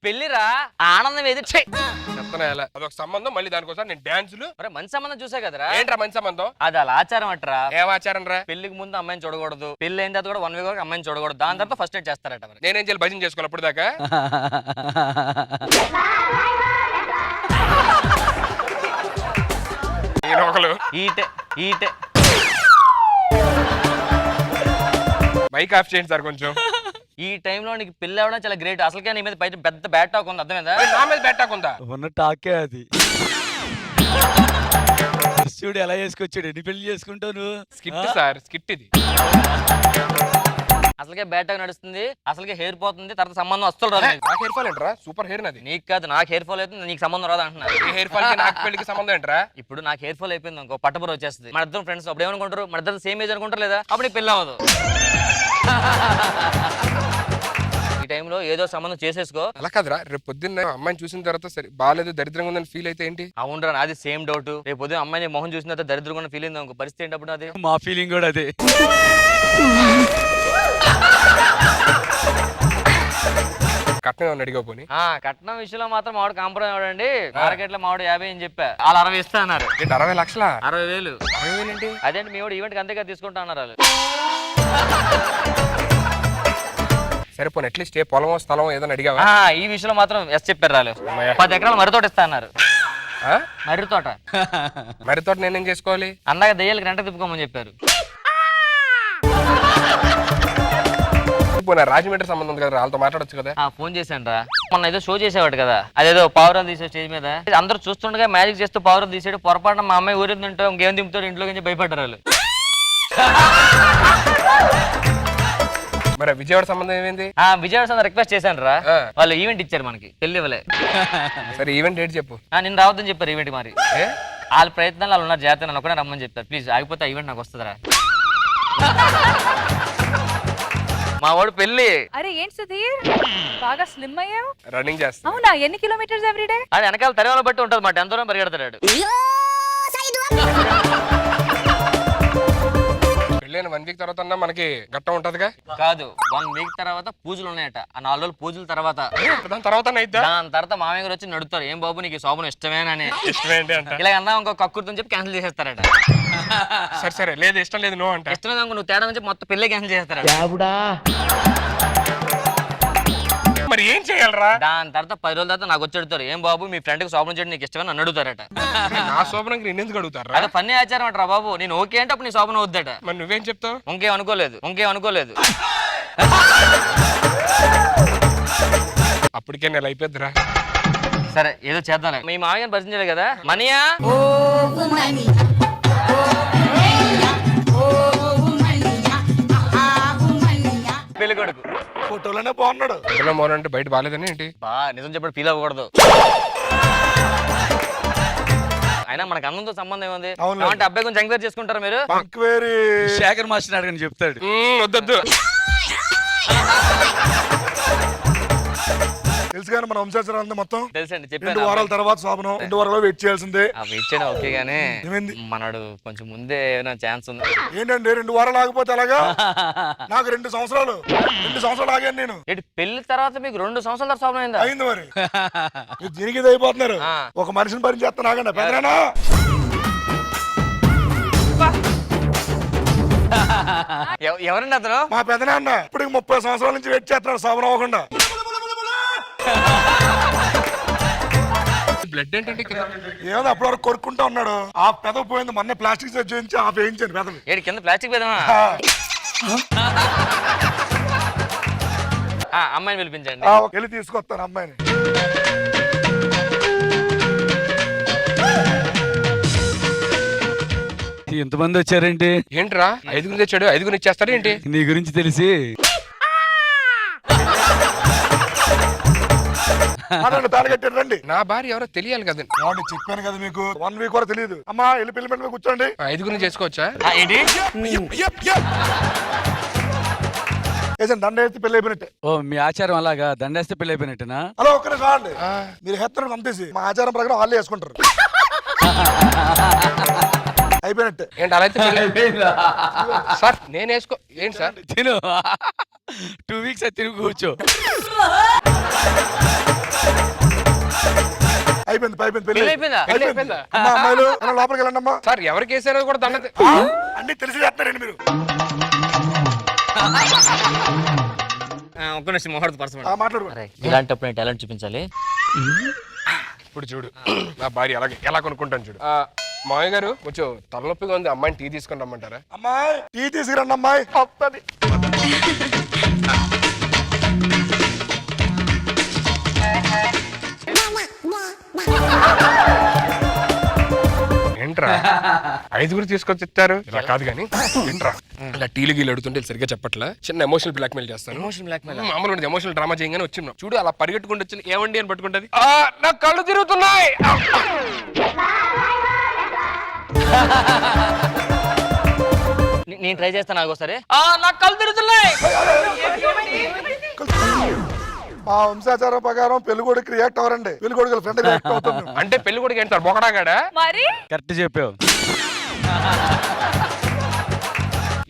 పెళ్లిరా ఆనందం ఏది చెప్తాను ఎలా అదొక సంబంధం మళ్ళీ దానికోసం నేను డాన్సులు మంచి సంబంధం చూసా కదరా ఏంట్రా మంచి సంబంధం అది అలా ఆచారం అట్రా ఏం ఆచారం రా పెళ్లికి ముందు అమ్మాయిని చూడకూడదు పెళ్లి అయిన తర్వాత కూడా 1 వీక్ వరకు అమ్మాయిని చూడకూడదు దాని తర్వాత ఫస్ట్ నైట్ చేస్తారట మరి నేనేం చేయాలి భజన చేసుకోవాలి అప్పుడు దాకా మైక్ ఆఫ్ చేయండి సార్ కొంచెం ఈ టైంలో నీకు పెళ్లి అవ్వడం చాలా గ్రేట్ అసలుకే నీ మీద బయట పెద్ద బ్యాట్ టాక్ ఉంది అర్థమైందా నా మీద బెట్టాక్ ఉందా ఉన్న టాకే అది చూడు ఎలా చేసుకొచ్చాడు ఎన్ని పెళ్లి చేసుకుంటాను స్కిట్ సార్ స్కిట్ ఇది అసలుకే బ్యాట్ టాక్ నడుస్తుంది అసలుకే హెయిర్ పోతుంది తర్వాత సంబంధం అస్సలు రాదు నాకు హెయిర్ ఫాల్ ఏంట్రా సూపర్ హెయిర్ నాది నీకు కాదు నాకు హెయిర్ ఫాల్ అవుతుంది నీకు సంబంధం రాదు అంటున్నా ఈ హెయిర్ ఫాల్ కి నాకు పెళ్లికి సంబంధం ఏంట్రా ఇప్పుడు నాకు హెయిర్ ఫాల్ అయిపోయింది ఇంకో పట్టపుర వచ్చేస్తుంది మన ఇద్దరు ఫ్రెండ్స్ అప్పుడు ఏమనుకుంటారు మన ఇద్దరు సేమ్ ఏజ్ అనుకుంటారు లేదా అప్పుడు నీకు పెళ్లి అవ్వదు ఈ టైంలో ఏదో సంబంధం చేసేసుకో అలా కాదురా రేపు పొద్దున్న అమ్మాయిని చూసిన తర్వాత సరే బాగాలేదు దరిద్రంగా ఉందని ఫీల్ అయితే ఏంటి అవునరా నాది సేమ్ డౌట్ రేపు పొద్దున్న అమ్మాయిని మొహం చూసిన తర్వాత దరిద్రంగా ఫీల్ అయింది ఇంకో పరిస్థితి ఏంటప్పుడు అది మా ఫీలింగ్ కూడా అదే కట్నం ఏమన్నా అడిగా పోనీ కట్నం విషయంలో మాత్రం మావాడు కాంప్రమైజ్ అవ్వడండి మార్కెట్ లో మావాడు 50 అని చెప్పా వాళ్ళు 60 ఇస్తా అన్నారు ఏంటి 60 లక్షలా 60,000 60,000 ఏంటి అదేంటి మీ వాడు ఈవెంట్ అంతేగా తీసుకుంటా అన్నారు వాళ్ళు సరే పోనీ అట్లీస్ట్ ఏ పొలం స్థలం ఏదైనా అడిగావా ఈ విషయంలో మాత్రం ఎస్ చెప్పారు వాళ్ళు 10 ఎకరాలు మర్రి తోట ఇస్తా అన్నారు మర్రి తోట మరి తోట నేనేం చేసుకోవాలి అందాక దయ్యాలకి రెంట తిప్పుకోమని చెప్పారు పోనీ రాజమండ్రి సంబంధం ఉంది కదా వాళ్ళతో మాట్లాడొచ్చు కదా ఫోన్ చేశాను రా మొన్న ఏదో షో చేసేవాడు కదా అదేదో పావురాలు తీసే స్టేజ్ మీద అందరూ చూస్తుండగా మ్యాజిక్ చేస్తూ పావురాలు తీసాడు పొరపాటున మా అమ్మాయి ఊరిందంటూ ఇంకేం దింపుతాడు ఇంట్లో నుంచి భయపడ్డారు వాళ్ళు మరి విజయవాడ సంబంధం ఏమైంది విజయవాడ రిక్వెస్ట్ చేశాను రా వాళ్ళు ఈవెంట్ ఇచ్చారు మనకి పెళ్లి ఇవ్వలే సరే ఈవెంట్ డేట్ చెప్పు నేను రావద్దని చెప్పారు ఈవెంట్ మరి వాళ్ళ ప్రయత్నాలు వాళ్ళు ఉన్నారు జాగ్రత్త నన్ను ఒకటే రమ్మని చెప్తారు ప్లీజ్ ఆగిపోతే ఈవెంట్ నాకు వస్తుందిరా మా వాడు పెళ్లి అరే ఏంటి సుధీర్ బాగా స్లిమ్ అయ్యావు రన్నింగ్ చేస్తా అవునా ఎన్ని కిలోమీటర్స్ ఎవ్రీడే అది వెనకాల తరవాల బట్టి ఉంటుంది మాట ఎంత దూరం పరిగెడతాడు పెళ్ళైన 1 వీక్ తర్వాత మనకి గట్టం ఉంటదిగా కాదు 1 వీక్ తర్వాత పూజలు ఉన్నాయట ఆ 4 రోజులు పూజల తర్వాత దాని తర్వాత మామయ్య గారు వచ్చి నడుస్తారు ఏం బాబు నీకు శోభనం ఇష్టమేనని ఇష్టమేంటి అంట ఇలా అన్నా ఇంకో కక్కుర్తని చెప్పి క్యాన్సిల్ చేసేస్తారట సరే సరే లేదు ఇష్టం లేదు నో అంట ఇష్టం లేదు నువ్వు తేడా చెప్పి మొత్తం పెళ్లి క్యాన్సిల్ చేస్తారట మరి ఏం చేయాలరా దాని తర్వాత 10 రోజుల తర్వాత నాకు వచ్చి అడుగుతారు ఏం బాబు మీ ఫ్రెండ్ కి శోభనం చేయడం నీకు ఇష్టమని నన్ను అడుగుతారట నా శోభనంకి నేను ఎందుకు అడుగుతారా అదే పన్నే ఆచారం అంటారా బాబు నేను ఓకే అంటే అప్పుడు నీ శోభనం వద్దట మరి నువ్వేం చెప్తావు ఇంకేం అనుకోలేదు అప్పటికే నెల అయిపోద్దిరా సరే ఏదో చేద్దాం మీ మామయ్యని పరిచయం కదా మనీయా పెళ్లి కొడుకు ఫోటోలోనే బాగున్నాడు ఇందులో మోనంటే బయట బాగాలేదని ఏంటి నిజం చెప్పడం ఫీల్ అవ్వకూడదు అయినా మనకు అన్నంతో సంబంధం ఏముంది అంటే అబ్బాయి కొంచెం ఎంక్వైరీ చేసుకుంటారా మీరు శేఖర్ మాస్టర్ అడగని చెప్తాడు వద్దొద్దు తెలుసు కానీ మన వంశాచారం అంతా మొత్తం తెలుసండి 2 వారాల తర్వాత శోభనం 2 వారాలు వెయిట్ చేయాల్సిందే వెయిట్ చేయడం ఓకే గానీ మనడు కొంచెం ముందే ఏమైనా ఛాన్స్ ఉంది ఏంటండి 2 వారాలు ఆగిపోతే అలాగా నాకు 2 సంవత్సరాలు ఆగాను నేను పెళ్లి తర్వాత మీకు 2 సంవత్సరాల తర్వాత శోభనం అయిందా అయింది మరి దీనికి ఇది అయిపోతున్నారు ఒక మనిషిని భరించేస్తాను ఆగండి పెద్దనా ఎవరండి అతను మా పెదనాన్న ఇప్పుడు 30 సంవత్సరాల నుంచి వెయిట్ చేస్తున్నాడు శోభనం అవ్వకుండా బ్లడ్ ఏంటంటే ఏదో అప్పటి వరకు కొరుక్కుంటా ఉన్నాడు ఆ పెదవి పోయింది మొన్న ప్లాస్టిక్ చేయించి ఆ వేయించాను పెదవి కింద ప్లాస్టిక్ పెదవా అమ్మాయిని పిలిపించండి వెళ్ళి తీసుకొస్తాను అమ్మాయిని ఎంతమంది వచ్చారేంటి ఏంట్రా 5 తెచ్చాడు 5 ఇచ్చేస్తాడు ఏంటి నీ గురించి తెలిసి రండి నా భార్య ఎవరో తెలియాలి కదా చెప్పాను కదా మీకు 1 వీక్ కూడా తెలియదు అమ్మా వెళ్ళి పెళ్లి పెళ్లి కూర్చోండి 5 చేసుకోవచ్చా దండేస్తే పెళ్లి అయిపోయినట్టే మీ ఆచారం అలాగా దండేస్తే పెళ్లి అయిపోయినట్టేనా అలా ఒక్కరే కాండి మీరు హెత్తరు పంపేసి మా ఆచారం ప్రకారం వాళ్ళే వేసుకుంటారు అయిపోయినట్టే ఏంటి అలా అయితే సార్ నేను వేసుకో ఏంటి సార్ తిను 2 వీక్స్ తిరుగు కూర్చో అయిపోయింది అయిపోయింది పెళ్లి పెళ్లి అయిపోయిందా? పెళ్లి అయిపోయిందా? అమ్మా అమ్మాయిలు అలా లోపలికి వెళ్ళండి అమ్మా. సార్ ఎవరికి వేసారో కూడా దండ అన్ని తెలిసి చేస్తున్నారండి మీరు. ఒక్క నిమిషం మొహడు పర్సన్ మాట్లాడు. ఇలాంటప్పుడు నేను టాలెంట్ చూపించాలి. ఇప్పుడు చూడు నా భార్య అలాగే ఎలా కొనుక్కుంటాను చూడు. మామయ్య గారు కొంచెం తలనొప్పిగా ఉంది, అమ్మాయిని టీ తీసుకొని రమ్మంటారా? అమ్మాయి టీ తీసుకురండి అమ్మాయి. వస్తుంది. ఏంట్రా 5 తీసుకొచ్చి ఇచ్చారు? ఇలా కాదు కానీ ఏంట్రా ఇలా టీలు గీలు అడుగుతుంటే సరిగ్గా చెప్పట్లా. చిన్న ఎమోషనల్ బ్లాక్ మెయిల్ చేస్తాను. మామూలు ఎమోషనల్ డ్రామా చేయగానే వచ్చినాం చూడు, అలా పరిగెట్టుకుంటూ వచ్చి ఏమండి అని పట్టుకుంటది. నా కళ్ళు తిరుగుతున్నాయి. నేను ట్రై చేస్తాను ఒకసారి. నాకు కళ్ళు తిరుగుతున్నాయి. మా వంశాచారం ప్రకారం పెళ్ళికొడుకు రియాక్ట్ అవ్వరండి, పెళ్ళికొడుకు ఫ్రెండ్ రియాక్ట్ అవుతాం. అంటే పెళ్లి కూడా ఏంటారు బొకడాగాడా? మరి కరెక్ట్ చెప్పావు.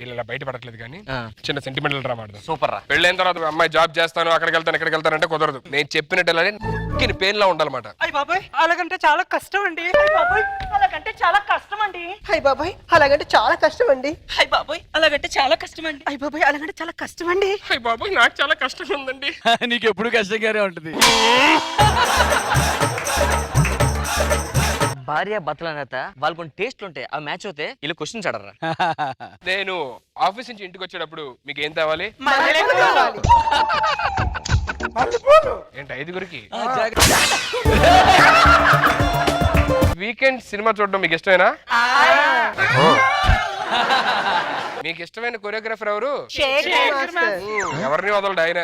ఇలా బయట పడట్లేదు కానీ చిన్న సెంటిమెంటల్ డ్రామా ఆడదాం. సూపర్ రా. పెళ్ళైన తర్వాత అమ్మాయి జాబ్ చేస్తాను అక్కడికి వెళ్తాను ఇక్కడికి వెళ్తాను అంటే కుదరదు. నేను చెప్పినట్టు పెయిన్లా ఉండాలన్నమాట. అయ్య బాబాయ్ అలాగంటే చాలా కష్టం అండి. అయ్య బాబాయ్ అలాగంటే చాలా కష్టం అండి. అయ్య బాబాయ్ అలాగంటే చాలా కష్టం అండి. అయ్య బాబాయ్ అలాగంటే చాలా కష్టం అండి. అయ్య బాబాయ్ అలాగంటే చాలా కష్టం అండి. అయ్య బాబోయ్ నాకు చాలా కష్టంగా ఉందండి. నీకు ఎప్పుడు కష్టంగానే ఉంటుంది. భార్య భర్తల నేత వాళ్ళు కొన్ని టేస్ట్లు ఉంటాయి, అవి మ్యాచ్ అవుతాయి. ఇలా క్వశ్చన్స్ అడరా. నేను ఆఫీస్ నుంచి ఇంటికి వచ్చేటప్పుడు మీకు ఏం తేవాలి? ఏంటి 5 వీకెండ్ సినిమా చూడడం మీకు ఇష్టమేనా? మీకు ఇష్టమైన కొరియోగ్రాఫర్ ఎవరు? ఎవరిని వదలడు ఆయన.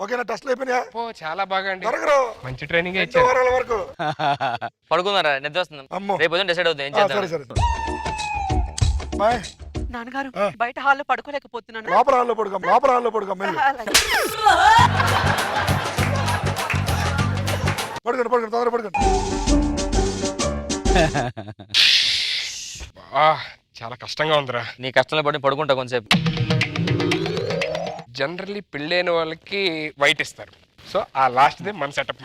ఓకేనా? టెస్ట్లు అయిపోయినా? చాలా బాగా అండి, త్వరగా మంచి ట్రైనింగ్ 2 ఇచ్చారు. వారాల వరకు పడుకున్నారా? నిద్ర వస్తుంది. అమ్మో. రేపు పొద్దున్న డిసైడ్ అవుతుంది ఏం సరే చేద్దాం. సరే బాయ్. నాన్నగారు బయట హాల్లో పడుకోలేకపోతున్నాను. లోపల హాల్లో పడుకోం, లోపల హాల్లో పడుకోం. పడుకోండి పడుకోండి తొందరగా పడుకోండి. చాలా కష్టంగా ఉందిరా. నీ కష్టంలో పడి పడుకుంటా కొంచెంసేపు. జనరల్లీ పెళ్ళైన వాళ్ళకి వైట్ ఇస్తారు, సో ఆ లాస్ట్ దే మన సెటప్.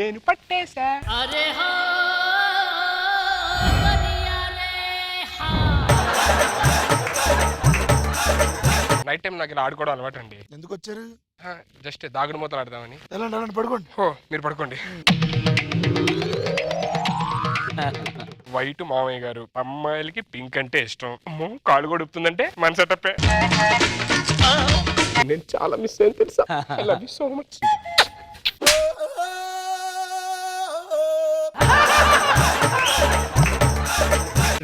నేను పట్టేసా. నైట్ టైం నాకు ఇలా ఆడుకోవడం అలవాటు అండి. ఎందుకు వచ్చారు? జస్ట్ దాగుడు మూతలు ఆడదామని. వెళ్ళండి వెళ్ళండి పడుకోండి. మీరు పడుకోండి. వైట్ మామయ్య గారు, అమ్మాయిలకి పింక్ అంటే ఇష్టం. అమ్మో కాళ్ళు కూడా ఉప్పుతుందంటే మన సెటప్పే. నేను చాలా మిస్ అయ్యాను తెలుసా. I love you so much.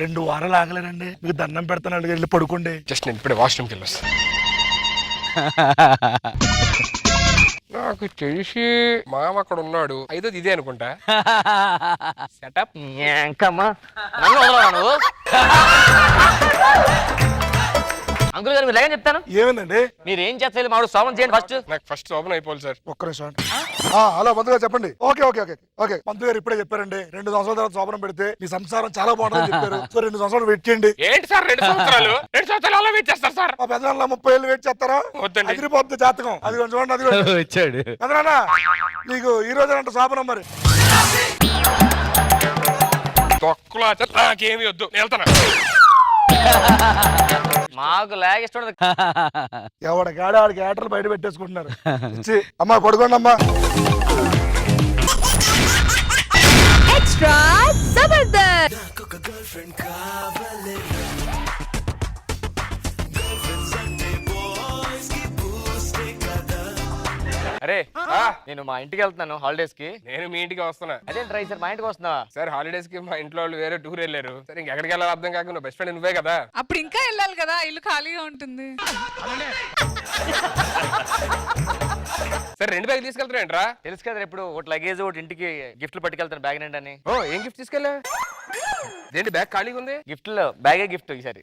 రెండు వారాలు ఆగలేనండి, మీకు దండం పెడతాను, వెళ్ళి పడుకోండి. జస్ట్ నేను ఇప్పుడే వాష్రూమ్కి వెళ్ళొస్తా. నాకు తెలిసి మామ అక్కడ ఉన్నాడు, 5ది ఇదే అనుకుంటా. సెటప్. ఏంకమ్మా నన్ను వదలవా నువ్వు? అంకుల్ గారు మీరు లేదని చెప్తాను. ఏమైందండి? మీరు ఏం చేస్తారు? మాడు సోమం చేయండి ఫస్ట్. నాకు ఫస్ట్ ఓపెన్ అయిపోవాలి సార్. ఒక్క నిమిషం. హలో పంతులు గారు చెప్పండి. ఓకే ఓకే ఓకే ఓకే పంతులు గారు ఇప్పుడే చెప్పారండి, 2 సంవత్సరాల తర్వాత శోభనం పెడితే మీ సంసారం చాలా బాగుంటుందని చెప్పారు. సో 2 సంవత్సరాలు వెయిట్ చేయండి. ఏంటి సార్ 2 సంవత్సరాలు? 2 సంవత్సరాలు అలా వెయిట్ చేస్తారు సార్? మా పెద్దనాన్న 30 ఏళ్ళు వెయిట్ చేస్తారా? వద్దండి. అదిరిపోద్ది జాతకం. అది చూడండి, అది వచ్చాడు పెద్దనాన్న నీకు ఈ రోజు అంటే శోభనం. మరి తొక్కలో నాకేమి వద్దు, నేను వెళ్తాను. మాకు లాగ్ ఇష్టం. ఎవడ గాడి ఆడికి ఏటలు బయట పెట్టేసుకుంటున్నారు. అమ్మా పడుకోండి అమ్మా. ఎక్స్ట్రా జబర్దస్త్. అరే నేను మా ఇంటికి వెళ్తున్నాను హాలిడేస్ కి. నేను మీ ఇంటికి వస్తున్నా. అదే ట్రై సార్ మా ఇంటికి వస్తున్నావా? సార్ హాలిడేస్ కి మా ఇంట్లో వాళ్ళు వేరే టూర్ వెళ్ళారు. సరే ఇంకెక్కడికి వెళ్ళాలి అర్థం కాకుండా బెస్ట్ ఫ్రెండ్ నువ్వే కదా. అప్పుడు ఇంకా వెళ్ళాలి కదా, ఇల్లు ఖాళీగా ఉంటుంది. సరే 2 బ్యాగ్ తీసుకెళ్తారేంట్రా? తెలుసు కదా ఇప్పుడు ఒకటి లగేజ్ ఒకటి ఇంటికి గిఫ్ట్లు పట్టుకెళ్తాను బ్యాగ్ నిండా అని. ఓ ఏం గిఫ్ట్ తీసుకెళ్ళా? ఏంటి బ్యాగ్ ఖాళీగా ఉంది? గిఫ్ట్లో బ్యాగే గిఫ్ట్ ఈసారి.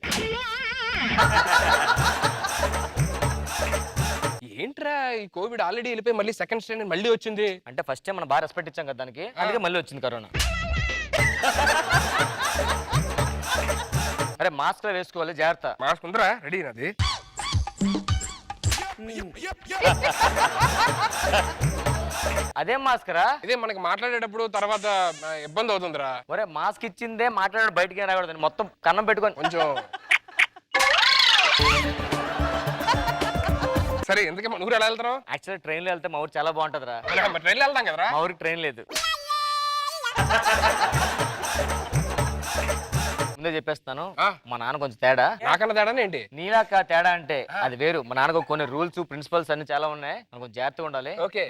ఏంట్రా ఈ కోవిడ్ ఆల్రెడీ వెళ్ళిపోయి మళ్ళీ సెకండ్ స్ట్రెయిన్ మళ్ళీ వచ్చింది. అంటే ఫస్ట్ టైం మనం బాగా రెస్పెక్ట్ ఇచ్చాం కదా దానికి, అందుకే మళ్ళీ వచ్చింది కరోనా. అరే మాస్క్ లో వేసుకోవాలి, జాగ్రత్త. మాస్క్ ఉందిరా, రెడీ నాది. అదేం మాస్క్ రా? ఇదే మనకి మాట్లాడేటప్పుడు తర్వాత ఇబ్బంది అవుతుందిరా. ఒరే మాస్క్ ఇచ్చిందే మాట్లాడాడు, బయటికి రాకూడదు. మొత్తం కన్నం పెట్టుకొని కొంచెం సరే. ఎందుకే మన ఊరు ఎలా వెళ్తారు? యాక్చువల్లీ ట్రైన్ లో వెళ్తే మా ఊరు చాలా బాగుంటదిరా. ట్రైన్లో వెళ్తాం కదరా. మా ఊరికి ట్రైన్ లేదు. ముందే చెప్పేస్తాను, మా నాన్న కొంచెం తేడా. నాకన్నా తేడా ఏంటి? నీలాక తేడా అంటే అది వేరు. మా నాన్నకు కొన్ని రూల్స్ ప్రిన్సిపల్స్ అన్ని చాలా ఉన్నాయి, మనం కొంచెం జాగ్రత్తగా ఉండాలి. ఓకే.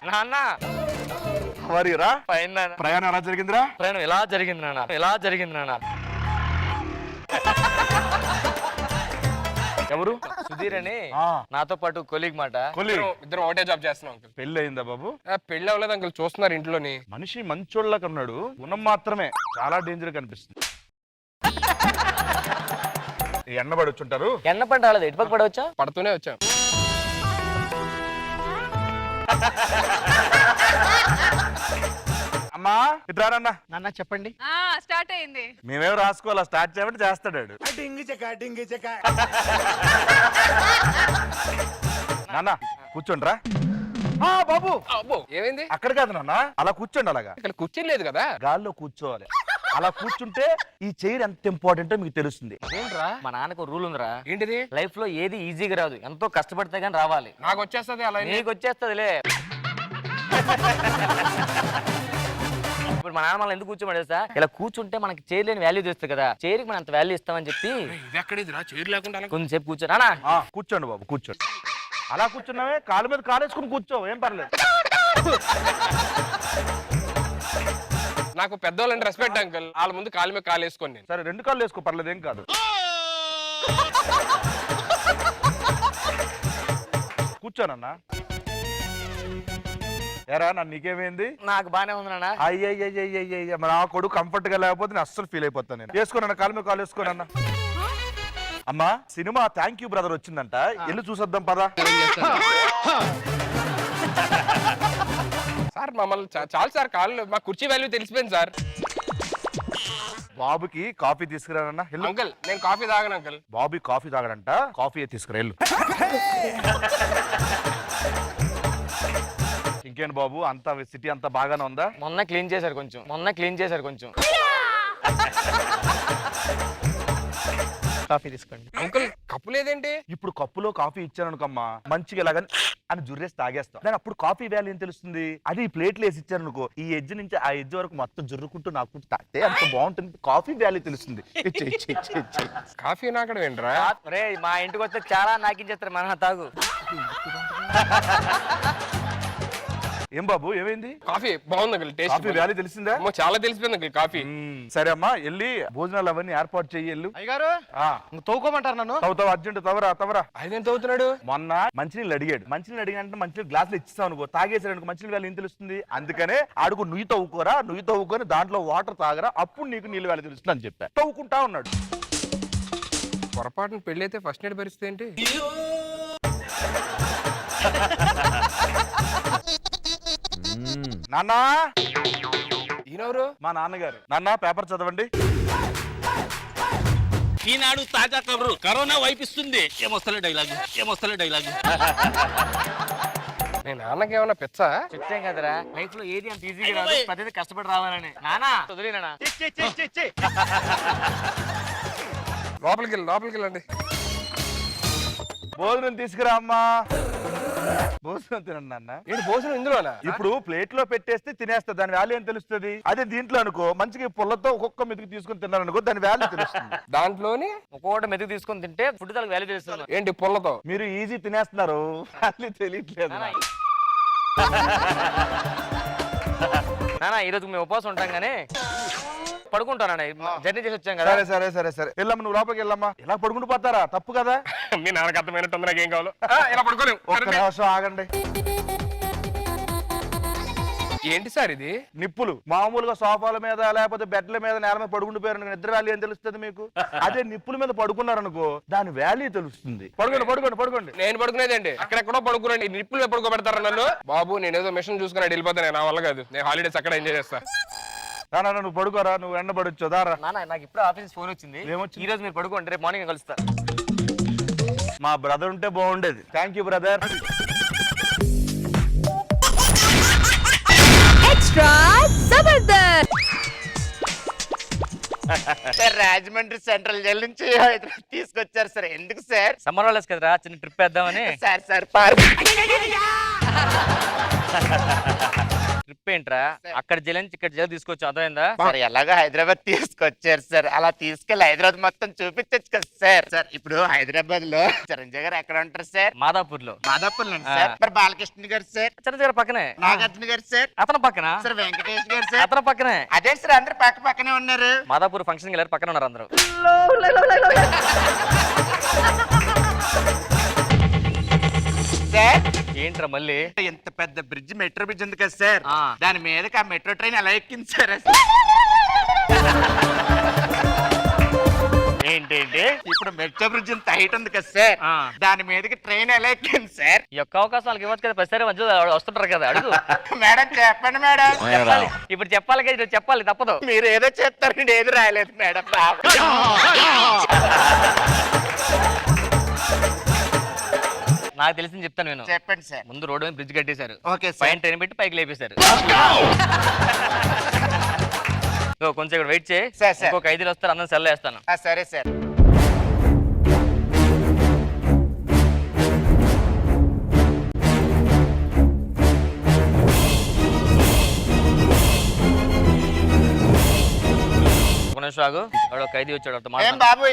నాన్న మరిరా పైన ప్రయాణం ఎలా జరిగిందిరా? ప్రయాణం ఎలా జరిగింది నాన్న, ఎలా జరిగింది నాన్న. ఎవరు? సుధీర్ అని నాతో పాటు కొలీగ్ మాట. ఇద్దరు ఒకటే జాబ్ చేస్తున్నాం అంకుల్. పెళ్లి అయిందా బాబు? పెళ్లి అవ్వలేదు అంకుల్, చూస్తున్నారు ఇంట్లోని. మనిషి మంచోళ్ళకి ఉన్నాడు, గుణం మాత్రమే చాలా డేంజర్ కనిపిస్తుంది. ఎన్న పడొచ్చుంటారు. ఎన్న పని రాలేదు, ఎటుపక్క పడవచ్చా? పడుతూనే వచ్చాం. అమ్మా ఇట్రారన్నా. నాన్న చెప్పండి. స్టార్ట్ అయింది. మేమేం రాసుకోవాలా, స్టార్ట్ చేయమంటే చేస్తాడు. నాన్న కూర్చోండిరా. బాబు అబ్బో ఏమైంది? అక్కడ కాదు నాన్న, అలా కూర్చోండి. అలాగా ఇక్కడ కూర్చోలేదు కదా. గాల్లో కూర్చోవాలి. అలా కూర్చుంటే ఈ చైర్ ఎంత ఇంపార్టెంటో మీకు తెలుస్తుంది. ఏంట్రా? మా నాన్నకు రూల్ ఉందిరా. ఏంటిది? లైఫ్ లో ఏది ఈజీగా రాదు, ఎంతో కష్టపడితే గానీ రావాలి. నాకు వచ్చేస్తుంది అలా. నీకు వచ్చేస్తుందిలే. ఇప్పుడు మా నాన్న మనం ఎందుకు కూర్చోమని తెలుసా? ఇలా కూర్చుంటే మనకి చైర్ లేని వాల్యూ తెస్తుంది కదా, చైర్కి మనం అంత వాల్యూ ఇస్తామని చెప్పి ఇది ఎక్కడిదిరా చైర్ లేకుండా? కొంచెంసేపు కూర్చోనా. కూర్చోండి బాబు, కూర్చోండి. అలా కూర్చున్నావే, కాలు మీద కాలు వేసుకుని కూర్చో, ఏం పర్లేదు. నాకు పెద్దోళ్ళంటే రెస్పెక్ట్ అంకుల్, వాళ్ళ ముందు కాలు మీద కాలు వేసుకోండి. నేను సరే, రెండు కాళ్ళు వేసుకో, పర్లేదు, ఏం కాదు. కూర్చోనన్నా. ఎరా నన్ను నీకేమైంది? నాకు బానే ఉంది నాన్న. అయ్యయ్యయ్యయ్య, మరి ఆ కొడుకు కంఫర్ట్ గా లేకపోతే నేను అస్సలు ఫీల్ అయిపోతాను. నేను వేసుకోనన్నా, కాలు మీద కాలు వేసుకోనన్నా. అమ్మా సినిమా థ్యాంక్ యూ బ్రదర్ వచ్చిందంట, ఇల్లు చూసొద్దాం పదా. సార్ మమ్మల్ని చాలు సార్, కాళ్ళు మా కుర్చీ వాల్యూ తెలిసిపోయింది సార్. బాబుకి కాఫీ తీసుకురానన్నా. అంకుల్ నేను కాఫీ తాగను అంకుల్. బాబు కాఫీ తాగడంట, కాఫీ తీసుకురా వెళ్ళు. ఇంకేంటి బాబు, అంతా సిటీ అంతా బాగానే ఉందా? మొన్న క్లీన్ చేశారు కొంచెం. కాఫీ తీసుకోండి. అంకుల్ కప్పు లేదేంటి? ఇప్పుడు కప్పులో కాఫీ ఇచ్చాను అనుకోమ్మా, మంచిగా ఇలాగని అని జుర్రేసి తాగేస్తాం. దాని అప్పుడు కాఫీ వాల్యూ ఏం తెలుస్తుంది? అది ప్లేట్లు వేసి ఇచ్చాను అనుకో, ఈ ఎడ్జ్ నుంచి ఆ ఎడ్జ్ వరకు మొత్తం జుర్రుకుంటూ నాకు తాగితే అంత బాగుంటుంది, కాఫీ వాల్యూ తెలుస్తుంది. కాఫీ నాకడం ఏంట్రా? రే మా ఇంటికి వస్తే చాలా నాకించేస్తారు, మన తాగు. ఏం బాబు ఏమైంది? కాఫీ బాగుంది అంకుల్, టేస్ట్. కాఫీ వాల్యూ తెలిసిందా? చాలా తెలిసిపోయింది అంకుల్ కాఫీ. సరే అమ్మా, వెళ్ళి భోజనాలు అవన్నీ ఏర్పాటు చెయ్యి. వెళ్ళు. అయ్యగారు తవ్వుకోమంటారు నన్ను. తవ్వుతావు, అర్జెంట్ తవరా. ఆయన ఎంత అవుతున్నాడు? మొన్న మంచినీళ్ళు అడిగాడు, మంచినీళ్ళు అడిగాడంటే మంచినీళ్ళు గ్లాసులు ఇచ్చిస్తావు అనుకో, తాగేసాడు అనుకో, మంచినీళ్ళు వాల్యూ ఏం తెలుస్తుంది? అందుకనే అడుగు నుయ్యి తవ్వుకొని దాంట్లో వాటర్ తాగరా, అప్పుడు నీకు నీళ్ళు వాల్యూ తెలుస్తుంది అని చెప్పా. తవ్వుకుంటా ఉన్నాడు. పొరపాటున పెళ్లి అయితే ఫస్ట్ నైట్ పరిస్థితి ఏంటి? నాన్నా, ఈయనెవరు? మా నాన్నగారు. నాన్న పేపర్ చదవండి. ఈనాడు తాజా కబురు, కరోనా వైపిస్తుంది. ఏమొస్తలే డైలాగు. నేను నాన్నకి ఏమన్నా పిచ్చా? చెప్తాం కదరా, లైఫ్ లో ఏది అంత ఈజీగా రాదు, ప్రతిదీ కష్టపడి రావాలని. నానా వదిలేనా? లోపలికి వెళ్ళండి. భోజనం తీసుకురా అమ్మా. భోజనం తినండి నాన్న. ఏంటి భోజనం ఇందులోనా? ఇప్పుడు ప్లేట్ లో పెట్టేస్తే తినేస్తా, దాని వాల్యూ ఏం తెలుస్తుంది? అదే దీంట్లో అనుకో, మంచిగా పుల్లతో ఒక్కొక్క మెతుకు తీసుకుని తిన్నాను అనుకో, దాని వాల్యూ తెలుస్తుంది. దాంట్లోని ఒక్కొక్కటి మెతుకు తీసుకొని తింటే ఫుడ్ దానికి వాల్యూ తెలుస్తుంది. ఏంటి పుల్లతో? మీరు ఈజీ తినేస్తున్నారు, వాల్యూ తెలియట్లేదు. నానా ఈరోజు మేము ఉపవాసం ఉంటాం కానీ పడుకుంటానా, జర్నీ చేసి వచ్చాం కదా. సరే వెళ్ళమ్మా, నువ్వు లోపలికి వెళ్ళమ్మా. ఇలా పడుకుంటూ పోతారా? తప్పు కదా. మీ నాన్నకి అర్థమైనట్టు నాకేం కావాలో ఇలా పడుకోలేవు. ఒక్క నిమిషం ఆగండి. ఏంటి సార్ ఇది? నిప్పులు మామూలుగా సోఫాల మీద లేకపోతే బెడ్ల మీద నేల మీద పడుకుండిపోయారు నిద్ర వాల్యూ ఏం తెలుస్తుంది మీకు? అదే నిప్పుల మీద పడుకున్నారనుకో దాని వాల్యూ తెలుస్తుంది. పడుకోండి పడుకోండి పడుకోండి. నేను పడుకునేదండి అక్కడెక్కడో పడుకున్నాండి. నిప్పులు పడుకోబెడతారు నన్ను. బాబు నేను ఏదో మిషన్ చూసుకుని వెళ్ళిపోతాను. నా వల్ల కాదు. నేను హాలిడేస్ అక్కడ ఎంజాయ్ చేస్తా. నాన్న నువ్వు పడుకోరా, నువ్వు ఎండ పడొచ్చు దారా. నాన్న నాకు ఇప్పుడు ఆఫీస్ ఫోన్ వచ్చింది. ఏమొచ్చింది? ఈ రోజు మీరు పడుకోండి, రేపు మార్నింగ్ కలుస్తా. మా బ్రదర్ ఉంటే బాగుండేది. Thank you brother. Extra Zabardast. Sir Rajahmundry central jail నుంచి హైదరాబాద్ తీసుకొచ్చారు సార్. ఎందుకు సార్? సమ్మర్ హాలిడేస్ కదరా, చిన్న ట్రిప్ వేద్దామని. సార్ పార్క్ ట్రిప్ ఏంట్రా, అక్కడ జైలు నుంచి ఇక్కడ జైలు తీసుకొచ్చి అర్థమైందా? సార్ ఎలాగో హైదరాబాద్ తీసుకొచ్చారు సార్. అలా తీసుకెళ్లి హైదరాబాద్ మొత్తం చూపించచ్చు కదా సార్. సార్ ఇప్పుడు హైదరాబాద్ లో చిరంజీవి గారు ఎక్కడ ఉంటారు సార్? మాదాపూర్ లో. మాదాపూర్ లో సార్. మరి బాలకృష్ణ గారు సార్? చిరంజీవి పక్కనే. నాగార్జున గారు సార్? అతను పక్కన. సార్ వెంకటేష్ గారు సార్? అతను పక్కనే. అదే సార్ అందరు పక్క పక్కనే ఉన్నారు. మాదాపూర్ ఫంక్షన్ వెళ్ళారు, పక్కన ఉన్నారు అందరూ. సార్ ఏంట్రా మళ్ళీ? ఎంత పెద్ద బ్రిడ్జ్, మెట్రో బ్రిడ్జ్ ఉంది కదా సార్, ఆ. దాని మీదకి ఆ మెట్రో ట్రైన్ ఎలా ఎక్కింది సార్? ఏంటంటే ఇప్పుడు మెట్రో బ్రిడ్జ్ ఇంత హైట్ ఉంది కదా సార్, ఆ. దాని మీదకి ట్రైన్ ఎలా ఎక్కింది సార్? ఈ యొక్క అవకాశం వాళ్ళకి ఇవ్వచ్చు కదా, ప్రతిసారి మధ్యలో వస్తుంటారు కదా, అడుగు. మేడం చెప్పండి మేడం. చెప్పాలి. ఇప్పుడు చెప్పాలి కదా, చెప్పాలి, తప్పదు. మీరు ఏదో చెప్తారండి, ఏది రాయలేదు మేడం. నాకు తెలిసింది చెప్తాను నేను. చెప్పండి సార్. ముందు రోడ్డు మీద బ్రిడ్జ్ కట్టేశారు, ఓకే సార్. పైన ట్రైన్ పెట్టి పైకి లేపేశారు. కొంచెం ఇక్కడ వెయిట్ చేయి, సార్, సార్. ఇంకొక 5 వస్తారు, అందరం సెల్ వేస్తాను. సరే సార్. ఒక నిమిషం ఆగు, వాడు ఒక 5 వచ్చాడు, వాడితో ఏం మాట్లాడు. బాబు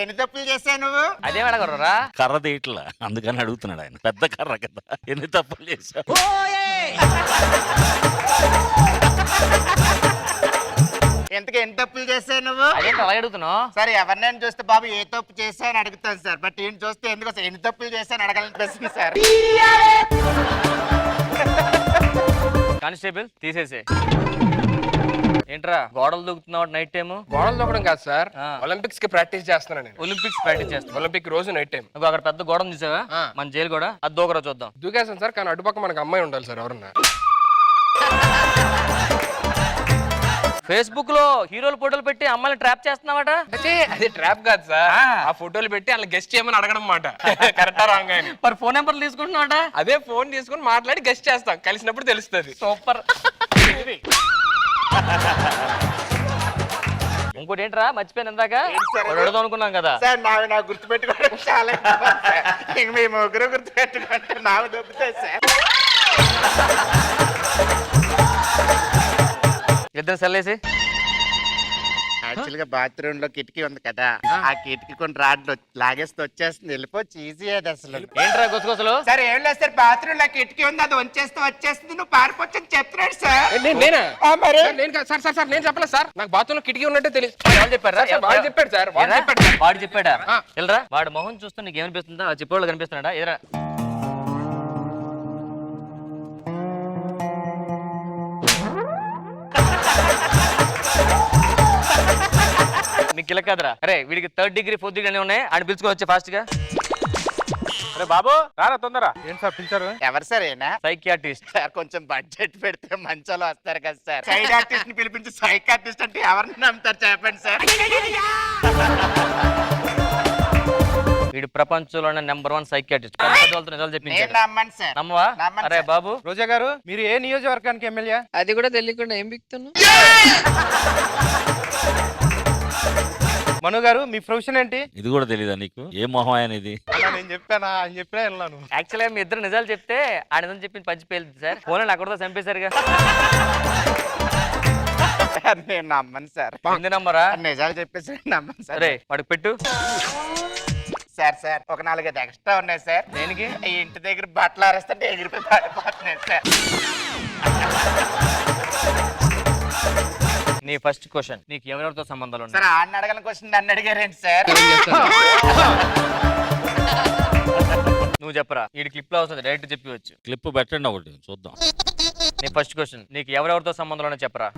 ఎన్ని తప్పులు చేశావు నువ్వు? అదే అడగరా? కర్ర తీయట్లా, అందుకని అడుగుతున్నాడు ఆయన. పెద్ద కర్ర కదా, ఎన్ని తప్పులు చేశావు? ఎంతకు ఎన్ని తప్పులు చేశావు నువ్వు? అదేంటి అలా అడుగుతున్నావు? సరే ఎవరినైనా చూస్తే బాబు ఏ తప్పు చేశా అని అడుగుతాను సార్. బట్ ఈయన చూస్తే ఎందుకు సార్ ఎన్ని తప్పులు చేశాను అడగాలనిపిస్తుంది సార్. కానిస్టేబుల్ తీసేసే. ఏంట్రా గోడలు దూకుతున్నావు నైట్ టైం? గోడలు దూకడం కాదు సార్, ఆ. ఒలింపిక్స్ కి ప్రాక్టీస్ చేస్తున్నాను నేను. ఒలింపిక్స్ ప్రాక్టీస్ చేస్తాను. ఒలింపిక్ రోజు నైట్ టైం. ఇంకో అక్కడ పెద్ద గోడను చూసావా, ఆ. మన జైలు కూడా, అది దూకరా చూద్దాం. దూకేసాను సార్, కానీ అటుపక్క మనకు అమ్మాయి ఉండాలి సార్ ఎవరన్నా. ఫేస్బుక్ లో హీరోల ఫోటోలు పెట్టి అమ్మాయిని ట్రాప్ చేస్తున్నావట. అది ట్రాప్ కాదు సార్, ఆ. ఆ ఫోటోలు పెట్టి అలా గెస్ట్ చేయమని అడగడం మాట. కరెక్టా రాంగ్ అని. మరి ఫోన్ నెంబర్లు తీసుకుంటున్నావట. అదే ఫోన్ తీసుకుని మాట్లాడి గెస్ట్ చేస్తాం, కలిసినప్పుడు తెలుస్తుంది. సూపర్. ఇంకోటి ఏంట్రా మర్చిపోయాను ఇందాక, ఏంటి సార్ అది? వాడు అడుగుదాం అనుకున్నాం కదా. సార్ నాకు గుర్తుపెట్టుకోవడం చాలా ఎక్కువ సార్. ఇంక మీ ముగ్గురు గుర్తుపెట్టుకుంటే నాకు దొబ్బుతాయి సార్. ఇద్దరు సెల్లేసి. యాక్చువల్ గా బాత్రూమ్ లో కిటికీ ఉంది కదా, ఆ కిటికీ కొన్ని రాడ్లు లాగేస్తే వచ్చేస్తుంది, వెళ్ళిపోవచ్చు, ఈజీ అది అసలు. ఏంట్రా గుసగుసలు? సార్ ఏం లేదు సార్, బాత్రూమ్ లో కిటికీ ఉంది, అది వంచేస్తే వచ్చేస్తుంది, నువ్వు పారిపోవచ్చు అని చెప్తున్నాడు సార్. నేనా? ఆ, మరి సార్, నేను కాదు సార్. సార్ సార్ నేను చెప్పలేదు సార్, నాకు బాత్రూమ్ లో కిటికీ ఉన్నట్టే తెలియదు. ఎవరు చెప్పారా? సార్, వాడు చెప్పాడు సార్, వాడు ఏరా? చెప్పాడు సార్. వాడు చెప్పాడా? ఆ. వెళ్ళరా, వాడు మొహం చూస్తే నీకు ఏమనిపిస్తుందా? చెప్పేవాళ్ళు కనిపిస్తున్నాడా? ఎదురా నీకు ఇలా కాదురా. అరే వీడికి 3rd డిగ్రీ 4th డిగ్రీ అన్నీ ఉన్నాయి, ఆడ పిలుచుకొని వచ్చే ఫాస్ట్ గా. బాబు రారా తొందర. ఏంటి సార్ పిలిచారు? ఎవరు సార్ ఏనా? సైకియాట్రిస్ట్. సార్ కొంచెం బడ్జెట్ పెడితే మంచోళ్ళు వస్తారు కదా సార్. సైడ్ ఆర్టిస్ట్ ని పిలిపించి సైకాట్రిస్ట్ అంటే ఎవరిని నమ్ముతారు చెప్పండి సార్. వీడు ప్రపంచంలోనే #1 సైకియాట్రిస్ట్. నిజాలు నేను చెప్పించాడు. నమ్మను సార్. నమ్మవా? నమ్మను అరే సార్. బాబు, రోజా గారు మీరు ఏ నియోజకవర్గానికి ఎమ్మెల్యే? అది కూడా తెలియకుండా ఏం బిక్తున్నావు? మను గారు మీ ప్రొఫెషన్ ఏంటి? ఇది కూడా తెలీదా నీకు? ఏ మొహం ఆయన ఇది? నేను చెప్పానా అని చెప్పినా వెళ్ళాను. యాక్చువల్గా మీ ఇద్దరు నిజాలు చెప్తే ఆ నిజం చెప్పింది పంచి పేలుతుంది సార్. ఫోన్ అక్కడతో చంపేశారుగా. సార్ నేను నమ్మను సార్. ఎన్ని నంబరా? నిజాలు చెప్పేసి నమ్మను సార్. సరే వాడికి పెట్టు. సార్ ఒక 4-5 ఎక్స్ట్రా ఉన్నాయి సార్. దేనికి? ఈ ఇంటి దగ్గర బట్టలు ఆరేస్తుంటే ఎగిరిపోయి పడిపోతున్నాయి సార్. నీ ఫస్ట్ క్వశ్చన్, నీకు ఎవరెవరితో సంబంధాలు ఉన్నాయి? సార్ ఆడిని అడగని క్వశ్చన్ నన్ను అడిగారేంటి సార్? నువ్వు చెప్పరా, వీడి క్లిప్ లో వస్తుంది, డైరెక్ట్ చెప్పవచ్చు. క్లిప్ పెట్టండి ఒకటి చూద్దాం. నీ ఫస్ట్ క్వశ్చన్ నీకు ఎవరెవరితో సంబంధం ఉన్నో చెప్పరా.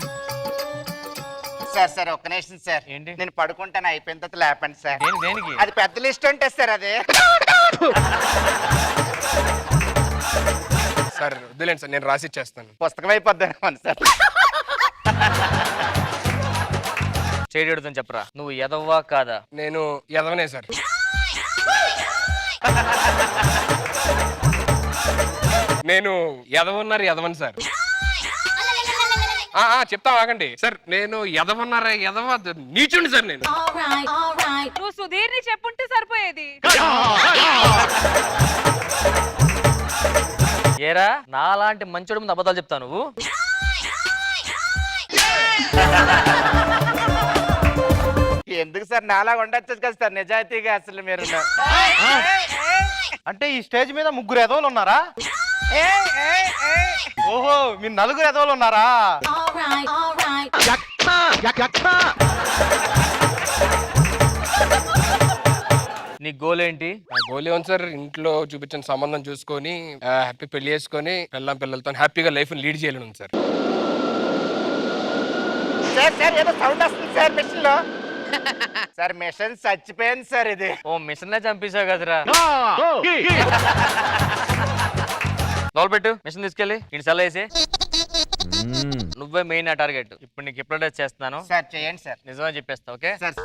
సార్ ఒక్క నిమిషం సార్. ఏంటి? నేను పడుకుంటాను, అయిపోయిన తర్వాత లేపండి సార్. దేనికి? అది పెద్ద లిస్ట్ ఉంటుంది సార్. అదే సార్ వద్దులేండి సార్, నేను రాసి ఇచ్చేస్తాను. పుస్తకం అయిపోద్దాను సార్. చేయడం చెప్పరా. నువ్వు ఎదవ్వా కాదా? నేను ఎదవనే సార్. నేను ఎదవన్నారు ఎదవని సార్. చెప్తా ఆగండి సార్. నేను ఎదవన్నారా ఎదవ నీచుండి సార్. నేను నువ్వు సుధీర్ని చెప్పుంటే సరిపోయేది. ఏరా నాలాంటి మంచోడు ముందు అబద్ధాలు చెప్తావు నువ్వు? ఎందుకు సార్ నాలా ఉండొచ్చు కదా సార్ నిజాయితీగా. అసలు మీరు అంటే ఈ స్టేజ్ మీద ముగ్గురు ఎదవలు ఉన్నారా? ఓహో, మీరు నలుగురు ఎదవలు ఉన్నారా? నీ గోల్ ఏంటి? నా గోల్ ఏమో సార్, ఇంట్లో చూపించిన సంబంధం చూసుకొని హ్యాపీ పెళ్లి చేసుకొని పిల్లలతో హ్యాపీగా లైఫ్ లీడ్ చేయాలని సార్. సార్ ఏదో సౌండ్ వస్తుంది సార్ మిషన్ లో. సార్ మిషన్ చచ్చిపోయింది సార్. ఇది ఓ మిషన్ చంపేశావు కదరా. లోపల పెట్టు మిషన్ తీసుకెళ్ళి ఇంటి సెల్ వేసి. నువ్వే మెయిన్ ఆ టార్గెట్. ఇప్పుడు నీకు ఎప్పుడు చేస్తున్నాను సార్. చేయండి సార్. నిజమే చెప్పేస్తా. ఓకే సార్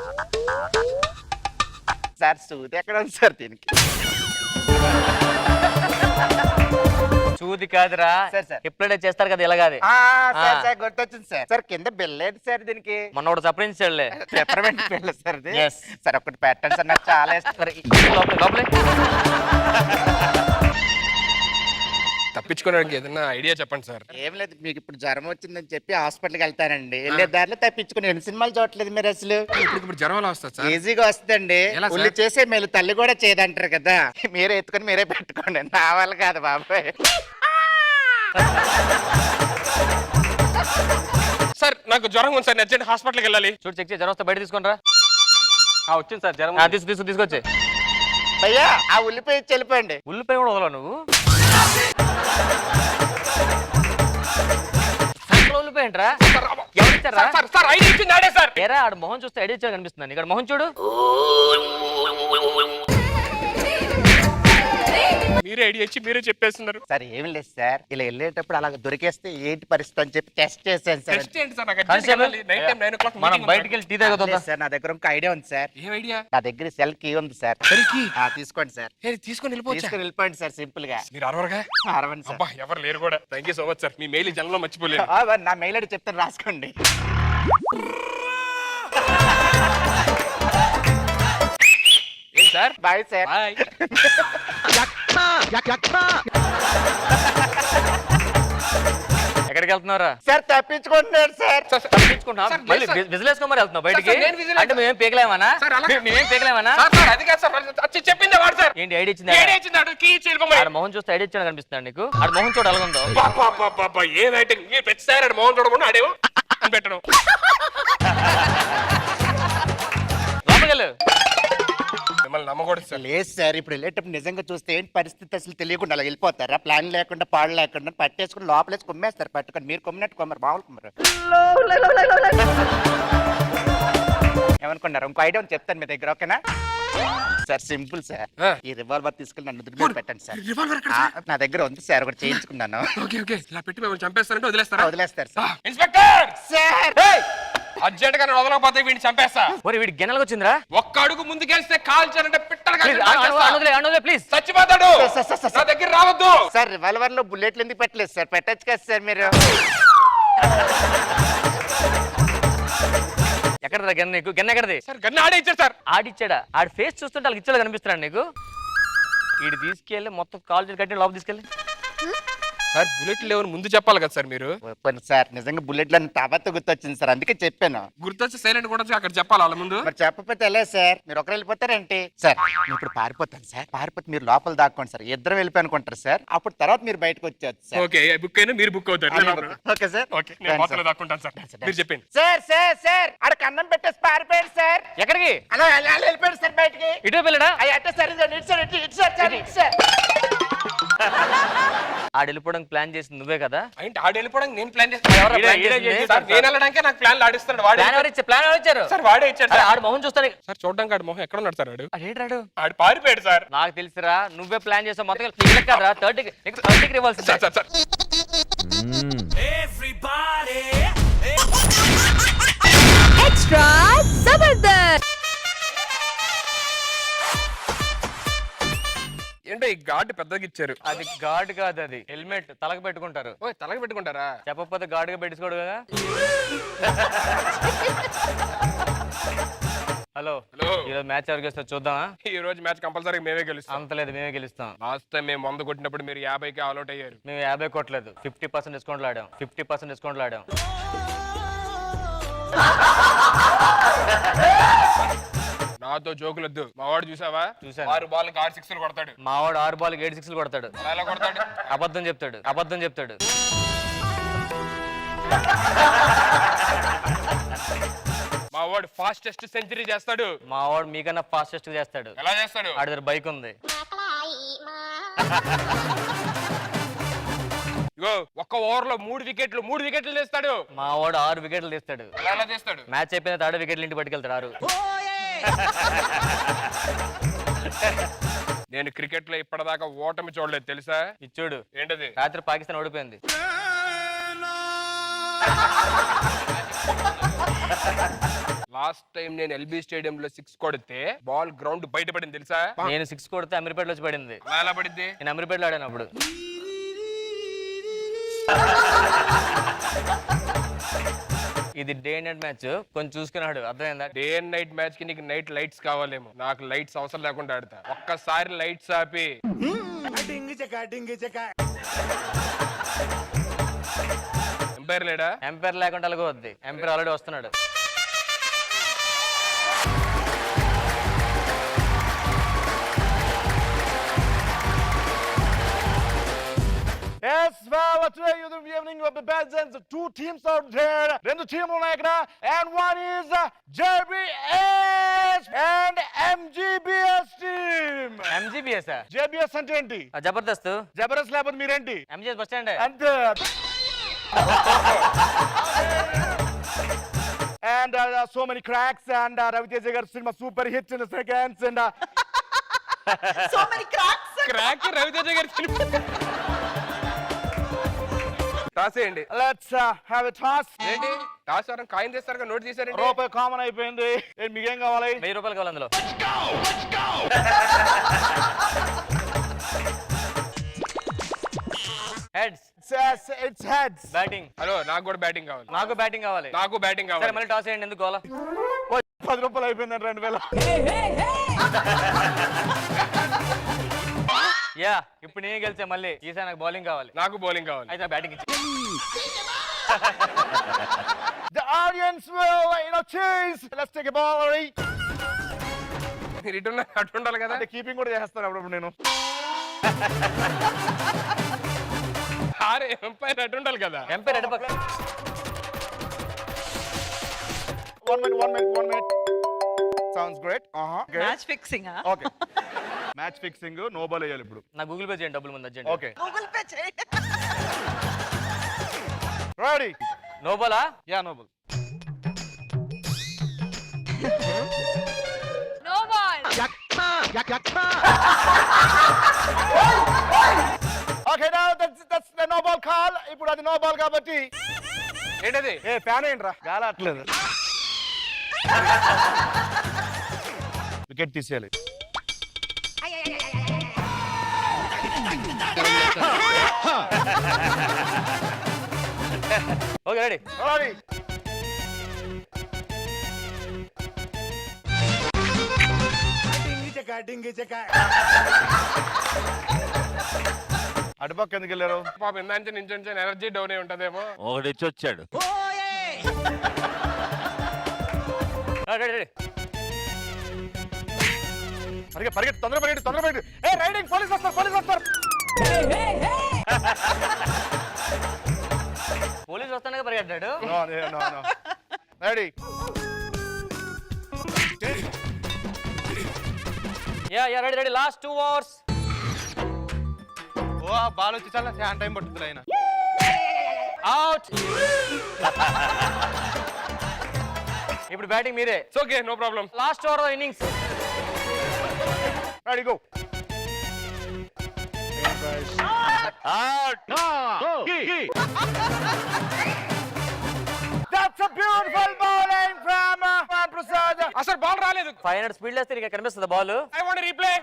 సార్ సూది ఎక్కడ ఉంది సార్ దీనికి? చూది కాదురా. Sir, sir. ఎప్పుడైతే చేస్తారు కదా ఇలాగాది. సార్ గుర్తొచ్చింది సార్. సార్ కింద బిల్ లేదు సార్ దీనికి. మొన్న సపరించాడులే పెప్పర్మెంట్ బిల్ సార్ ఇది. Yes. సార్ ఒకటి పెట్టండి సార్, నాకు చాలా ఇష్టం. సరే, లోపలే తప్పించుకోవడానికి ఏదైనా ఐడియా చెప్పండి సార్. ఏం లేదు, మీకు ఇప్పుడు జ్వరం వచ్చిందని చెప్పి హాస్పిటల్కి వెళ్తానండి. వెళ్ళే దారిలో తప్పించుకుని ఎన్ని సినిమాలు చూడట్లేదు మీరు అసలు. ఇప్పుడు జ్వరం ఎలా వస్తుంది సార్? ఈజీగా వస్తుందండి. ఎలా సార్? ఉల్లి చేసే మేలు తల్లి కూడా చేయదంటారు కదా. మీరే ఎత్తుకొని మీరే పెట్టుకోండి. నా వల్ల కాదు బాబాయ్. సార్ నాకు జ్వరం ఉంది సార్, అర్జెంట్ హాస్పిటల్కి వెళ్ళాలి. చూడు చెక్ చేసి జ్వరం వస్తే బయట తీసుకొని రా. వచ్చింది సార్ జ్వరం. తీసుకొచ్చి. అయ్యా ఆ ఉల్లిపాయ ఇచ్చి వెళ్ళిపోండి. ఉల్లిపాయ కూడా వదలవు నువ్వు. ఉల్లిపాయ ఏంట్రా? ఎవరిచ్చారా? సార్ ఐడియా ఇచ్చింది ఆడే సార్. ఏరా ఆడ మొహం చూస్తే ఐడియా ఇచ్చాడు కనిపిస్తుంది. ఇక్కడ మొహం చూడు. మీరే ఐడియా ఇచ్చి మీరే చెప్పేస్తున్నారు. సార్ ఏం లేదు సార్, ఇలా వెళ్ళేటప్పుడు అలా దొరికేస్తే ఏంటి పరిస్థితి అని చెప్పి టెస్ట్ చేశాను సార్. టెస్ట్ ఏంటి సార్? నాకు urgent కానిస్టేబుల్, వెళ్ళాలి. నైట్ టైం 9 o'clock మనం meeting ఉంది బయటికి వెళ్ళి టీ తాగుతుందా? సార్ నా దగ్గర ఒక ఐడియా ఉంది సార్. ఏం ఐడియా? నా దగ్గర సెల్ కీ ఉంది సార్. తీసుకోండి సార్. తీసుకొని వెళ్ళిపోవచ్చా? తీసుకొని వెళ్ళిపోండి సార్ సింపుల్ గా. మీరు అరవరుగా? అరవండి సార్. అబ్బా ఎవరు లేరు కూడా. Thank you so much sir. Me mail జనంలో మర్చిపోలేదు. నా మెయిల్ ఐడి చెప్తాను రాసుకోండి. ఏం సార్? Bye sir. బాయ్. ఎక్కడికి వెళ్తున్నారా? సార్ తప్పించుకుంటున్నాడు సార్. తప్పించుకుంటున్నా సార్, మళ్ళీ సార్. విజిల్ వేసుకొని మరి వెళ్తున్నావు బయటికి? సార్, నేను విజిల్ అంటే మేమేం పీకలేమనా? సార్, అలా- మేమేం పీకలేమనా? సార్, అది కాదు సార్. వచ్చి చెప్పిందే వాడు సార్. ఏంటి ఐడి ఇచ్చింది? ఐడియా ఇచ్చింది ఆడు. కీ ఇచ్చి వెళ్ళిపోమని. ఆడ మొహం చూస్తే ఐడి ఇచ్చాడు కనిపిస్తున్నాడు నీకు. ఆడ మొహం చూడ అలాగుందో. అబ్బబ్బబ్బబ్బబ్బ, ఏం ఐటమ్. మీరు ప్రతిసారి ఆడు మోహన్ చూడకుండా ఆడేమో అని పెట్టడం. లోపలికి వెళ్ళు. మిమ్మల్ని నమ్మకూడదు సార్. లేదు సార్, ఇప్పుడు వెళ్ళేటప్పుడు నిజంగా చూస్తే ఏంటి పరిస్థితి అసలు తెలియకుండా అలా వెళ్ళిపోతారా? ప్లాన్ లేకుండా పాడు లేకుండా పట్టేసుకుని లోపలేసి కుమ్మేస్తారు పట్టుకొని. మీరు కొమ్మినట్టు కొమ్మరు, మామూలు కుమ్మరు. ఏమనుకున్నారు? ఇంకో ఐడియా చెప్తాను మీ దగ్గర, ఓకేనా సార్? Simple sir. ఈ రివాల్వర్ తీసుకెళ్ళి నన్ను దుడ్డు మీద పెట్టండి సార్. రివాల్వర్ ఎక్కడ సార్? నా దగ్గర ఉంది సార్, ఒకటి చేయించుకున్నాను. ఓకే ఓకే, ఇలా పెట్టి మిమ్మల్ని చంపేస్తారంటే వదిలేస్తారా? వదిలేస్తారు సార్. ఇన్స్పెక్టర్ సార్ అర్జెంట్ గా వదలకపోతే వీడిని చంపేస్తా. ఒరే వీడి గిన్నెలకు వచ్చిందిరా. ఒక్క అడుగు ముందుకేస్తే కాల్చారంటే పిట్టలు ప్లీజ్. చచ్చిపోతాడు. సార్, సార్, సార్, నా దగ్గర రావద్దు. సార్ రివాల్వర్ లో బుల్లెట్లు ఎందుకు పెట్టలేదు సార్? పెట్టచ్చు కదా సార్ మీరు. ఎక్కడ గిన్నె నీకు? గిన్నె ఎక్కడది? సార్ గన్ను ఆడే ఇచ్చారు సార్. ఆడిచ్చాడా? ఆడి ఫేస్ చూస్తుంటే వాళ్ళకి ఇచ్చాడు కనిపిస్తున్నాడు నీకు. వీడు తీసుకెళ్ళి మొత్తం కాల్ కట్టి లోపల తీసుకెళ్ళి. సార్ బుల్లెట్లు లేవని ముందు చెప్పాలి కదా సార్ మీరు. సార్ నిజంగా బుల్లెట్లు అని తర్వాత గుర్తొచ్చింది సార్, అందుకే చెప్పాను. గుర్తొచ్చి సైలెంట్ కూడా అక్కడ చెప్పాలి వాళ్ళ ముందు. మరి చెప్పకపోతే ఎలా సార్? మీరు ఒకరు వెళ్ళిపోతారేంటి సార్? నేను ఇప్పుడు పారిపోతాను సార్. పారిపోతే మీరు లోపల దాక్కోండి సార్. ఇద్దరు వెళ్ళిపోయి అనుకుంటారు సార్. అప్పుడు తర్వాత మీరు బయటకు వచ్చేది సార్. ఓకే బుక్ అయినా మీరు బుక్ అవుతారు. Okay sir. ఓకే నేను మొత్తం దాక్కుంటాను సార్. మీరు చెప్పండి. సార్ సార్ సార్ ఆడ అన్నం పెట్టేసి పారిపోయాడు సార్. ఎక్కడికి? అలా అలా వెళ్ళిపోయాడు సార్ బయటికి. ఇటు వెళ్ళడా? అయ్యి అంటే సార్ ఇటు సార్ ఇటు సార్ సార్ ఇటు సార్. ఆడు వెళ్ళిపోవడానికి ప్లాన్ చేసింది నువ్వే కదా? ఏంటి ఆడు వెళ్ళిపోవడానికి నేను ప్లాన్ చేస్తాను ఎవరో plan చేసింది? సార్ నేను వెళ్ళడానికే నాకు ప్లాన్ ఆడిస్తాడు వాడే ప్లాన్ ఎవరు ఇచ్చారు? సార్ వాడే ఇచ్చాడు అరే, సార్. ఆడు మొహం చూస్తాను. సార్ చూడడానికి ఆడు మొహం ఎక్కడ ఉన్నాడు సార్ ఆడు అడేటాడు ఆడు పారిపోయాడు సార్. నాకు తెలుసురా, నువ్వే ప్లాన్ చేసావు మొత్తం. నీకు కదరా 30కి ఇవ్వాల్సింది. Sir sir sir extra Jabardasth. ఏంటో ఈ గార్డు పెద్దగా ఇచ్చారు. అది గార్డ్ కాదు, అది హెల్మెట్ తలకు పెట్టుకుంటారు. ఓ తలకి పెట్టుకుంటారా? చెప్పకపోతే గార్డ్గా పెట్టించుకోడు కదా. హలో హలో ఈరోజు మ్యాచ్ ఎవరికి వస్తే చూద్దామా? ఈ రోజు మ్యాచ్ కంపల్సరీ మేమే గెలుస్తాం. అంత లేదు, మేమే గెలుస్తాం. లాస్ట్ టైం మేము 100 కొట్టినప్పుడు మీరు 50కి ఆల్అౌట్ అయ్యారు. మేము 50 కొట్టలేదు, 50% డిస్కౌంట్లు ఆడాం. 50% డిస్కౌంట్లు ఆడాం. నాతో జోకులొద్దు. మా వాడు చూసావా? చూశాను. 6 బాల్కి 6 సిక్స్లు కొడతాడు. మావాడు 6 బాల్కి 7 6లు కొడతాడు. అలా ఎలా కొడతాడు? అబద్ధం చెప్తాడు. మా వాడు ఫాస్టెస్ట్ సెంచరీ చేస్తాడు. మావాడు మీకన్నా ఫాస్టెస్ట్ చేస్తాడు. ఎలా చేస్తాడు? ఆడి దగ్గర బైక్ ఉంది. ఇగో ఒక్క ఓవర్ లో 3 వికెట్లు చేస్తాడు. మావాడు 6 వికెట్లు తీస్తాడు. ఎలా చేస్తాడు? మ్యాచ్ అయిపోయిన 3 వికెట్లు ఇంటి పట్టుకెళ్తాడు. 6 నేను క్రికెట్ లో ఇప్పటిదాకా ఓటమి చూడలేదు తెలుసా? ఇచ్చుడు. ఏంటది? రాత్రి పాకిస్తాన్ ఓడిపోయింది. లాస్ట్ టైం నేను ఎల్బీ స్టేడియం లో 6 కొడితే బాల్ గ్రౌండ్ బయట పడింది తెలుసా? నేను 6 కొడితే అమీర్పేటలో వచ్చి పడింది. అలా ఎలా పడింది? నేను అమీర్పేటలో ఆడాను అప్పుడు. ఇది డే అండ్ నైట్ మ్యాచ్, కొంచెం చూసుకున్నాడు. అర్థమైందా? డే అండ్ నైట్ మ్యాచ్ కి నీకు నైట్ లైట్స్ కావాలేమో. నాకు లైట్స్ అవసరం లేకుండా ఆడతా. ఒక్కసారి లైట్స్ ఆపి ఎంపైర్ లేడా? ఎంపైర్ లేకుండా అలాగే వద్ది. ఎంపైర్ ఆల్రెడీ వస్తున్నాడు. Yes, well, today is the evening of the Bazans. 2 teams out there. Rendu team ఉన్నాయి ఇక్కడ. And one is JBS and MGBS team. MGBS JBS అంటే ఏంటి? జబర్దస్త్. జబర్దస్త్ లేకపోతే మీరేంటి? MGBS bus stand. అంతే. And so many cracks and Raviteja garu cinema super hits in the seconds and so many cracks. Crack Raviteja గారి toss చేయండి. let's have a toss. ఏంటి toss ఆడడం coin చేస్తారు నోట్ తీసారండి. రూపాయి కామన్ అయిపోయింది. మీకేం కావాలి? 1000 రూపాయలు కావాలి అందులో. Heads. It's heads. Batting. Hello నాకు కూడా బ్యాటింగ్ కావాలి. నాకు బ్యాటింగ్ కావాలి. నాకు బ్యాటింగ్ సరే కావాలి. మళ్ళీ టాస్ చేయండి. ఎందుకు గోల? 10 రూపాయలు అయిపోయిందండి 2000. యా ఇప్పుడు నేను గెలిచా. మళ్ళీ ఈసారి నాకు బౌలింగ్ కావాలి. నాకు బౌలింగ్ కావాలి. అయితే బ్యాటింగ్ ఇచ్చి. The audience will, cheers. Let's take a ball, alright? మీరు ఇటు అటు ఉండాలి కదా. అంటే కీపింగ్ కూడా చేస్తాను అప్పుడు నేను. ఆరే ఎంపైర్ అటు ఉండాలి కదా. ఎంపైర్ అటు పక్క. One minute. Sounds great. Okay. Match fixing. Okay. Match fixing no ball వేయాలి ఇప్పుడు. నా గూగుల్ పే చేయండి, డబ్బులు ముందు అర్జెంట్. ఓకే. గూగుల్ పే చేయండి. రెడీ? నో బాలా? Yeah no ball. No ball. Okay now that's the no ball call. ఇప్పుడు అది నో బాల్ కాబట్టి ఏంటది? ఏ ఫ్యాన్ ఏంట్రా గాలి అట్లేదు. వికెట్ తీసేయాలి. Okay ready. రెడీ? అటుపక్క ఎందుకు వెళ్ళారు? పాపం ఇందాంచి నుంచి ఎనర్జీ డౌన్ అయి ఉంటదేమో. ఒకటి ఇచ్చి వచ్చాడు. రెడీ. పరిగెట్టు తొందర పరిగెట్టు. ఏ రైడింగ్ పోలీస్ వస్తారు. పోలీస్ వస్తానే పరిగెట్టాడు. No. Ready? Ya ready. Last 2 overs. ఓ ఆ బాల్ వచ్చి చాలా చాలా టైం పడుతుంది ఆయన. అవుట్. ఇప్పుడు బ్యాటింగ్ మీరే. It's okay, no problem. Last over innings. Ready go. That's a beautiful bowling from Prasad. అసలు బాల్ రాలేదు. 500 స్పీడ్ లేస్తే నీకు కనిపిస్తుంది బాల్. I want replay.